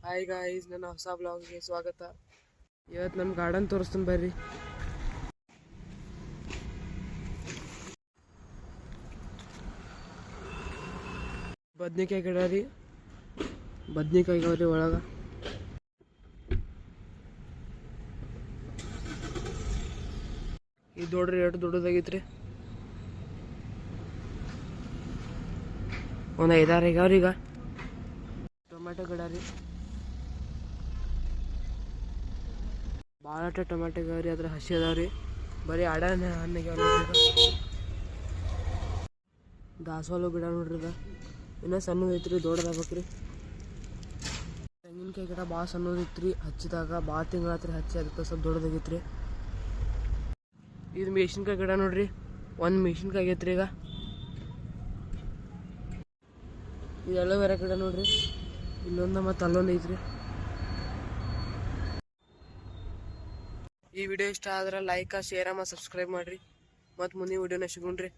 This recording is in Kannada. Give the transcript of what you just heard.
ಹಾಯ್ ಗಾಯ್ಸ್, ನನ್ನ ಹೊಸ ಬ್ಲಾಗ್ಗೆ ಸ್ವಾಗತ. ಇವತ್ತು ನಮ್ಮ ಗಾರ್ಡನ್ ತೋರಿಸ್ತೀನಿ ಬರ್ರಿ. ಬದ್ನಿಕಾಯಿ ಗಿಡ ರೀ, ಬದ್ನಿಕಾಯಿ ಅವ್ರಿ ಒಳಗೆ. ಇದು ನೋಡ್ರಿ ಎಷ್ಟು ದೊಡ್ಡದಾಗೈತ್ರಿ. ಒಂದು 5-6 ಆಗ್ಯಾವ್ರಿ. ಈಗ ಟೊಮೆಟೊ ಗಿಡ ರೀ, ಭಾಳಷ್ಟು ಟೊಮೆಟೊ ಆಗ್ಯಾವ್ರಿ. ಅದ್ರ ಹಸಿ ಅದಾವ್ರಿ, ಬರೀ ಹಣ್ಣಿಗೆ ನೋಡ್ರಿ. ದಾಸವಾಳ ಗಿಡ ನೋಡ್ರಿ, ಇನ್ನೂ ಸಣ್ಣದೈತ್ರಿ, ದೊಡ್ಡದಾಗ್ಬೇಕ್ರಿ. ತೆಂಗಿನಕಾಯಿ ಗಿಡ ಭಾಳ ಸಣ್ಣದೈತ್ರಿ, ಹಚ್ಚಿದಾಗ ಭಾಳ ತಿಂಗಳಾತ್ರಿ ಹಚ್ಚಿ, ಅದಕ್ಕೆ ಸ್ವಲ್ಪ ದೊಡ್ಡದಾಗೈತ್ರಿ. ಇದು ಮೆಣಸಿನ್ಕಾಯಿ ಗಿಡ ನೋಡ್ರಿ, ಒಂದು ಮೆಣಸಿನ್ಕಾಯಿ ಆಗೈತ್ರಿ. ಈಗ ಇದೆಲ್ಲ ಬೇರೆ ಗಿಡ ನೋಡ್ರಿ, ಇಲ್ಲೊಂದು ಮತ್ತು ಅಲ್ಲೊಂದು ಐತ್ರಿ. ಈ ವಿಡಿಯೋ ಇಷ್ಟ ಆದ್ರೆ ಲೈಕ್, ಶೇರ್ ಮತ್ತು ಸಬ್ಸ್ಕ್ರೈಬ್ ಮಾಡಿರಿ. ಮತ್ತು ಮುಂದಿನ ವಿಡಿಯೋನ ಸಿಗೋಣ್ರಿ.